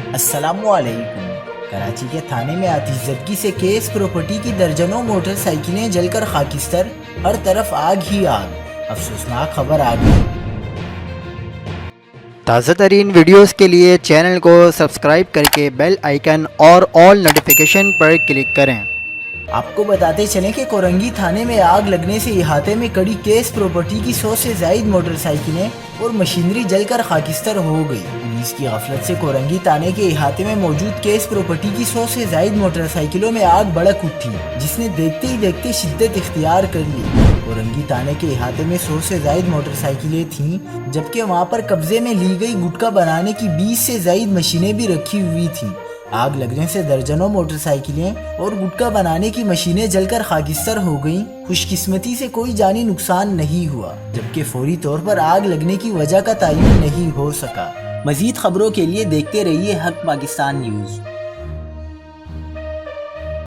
السلام علیکم۔ کراچی کے تھانے میں آتش زدگی سے کیس، پراپرٹی کی درجنوں موٹر سائیکلیں جل کر خاکستر، ہر طرف آگ ہی آگ۔ افسوسناک خبر آ گئی۔ تازہ ترین ویڈیوز کے لیے چینل کو سبسکرائب کر کے بیل آئیکن اور آل نوٹیفیکیشن پر کلک کریں۔ آپ کو بتاتے چلیں کہ کورنگی تھانے میں آگ لگنے سے احاطے میں کڑی کیس، پراپرٹی کی 100 سے زائد موٹر سائیکلیں اور مشینری جل کر خاکستر ہو گئی۔ پولیس کی غفلت سے کورنگی تھانے کے احاطے میں موجود کیس، پراپرٹی کی 100 سے زائد موٹر سائیکلوں میں آگ بھڑک اٹھی، جس نے دیکھتے ہی دیکھتے شدت اختیار کر لی۔ کورنگی تھانے کے احاطے میں 100 سے زائد موٹر سائیکلیں تھیں، جبکہ وہاں پر قبضے میں لی گئی گٹکا بنانے کی 20 سے زائد مشینیں بھی رکھی ہوئی تھیں۔ آگ لگنے سے درجنوں موٹر سائیکلیں اور گٹکا بنانے کی مشینیں جل کر خاکستر ہو گئیں۔ خوش قسمتی سے کوئی جانی نقصان نہیں ہوا، جبکہ فوری طور پر آگ لگنے کی وجہ کا تعین نہیں ہو سکا۔ مزید خبروں کے لیے دیکھتے رہیے حق پاکستان نیوز۔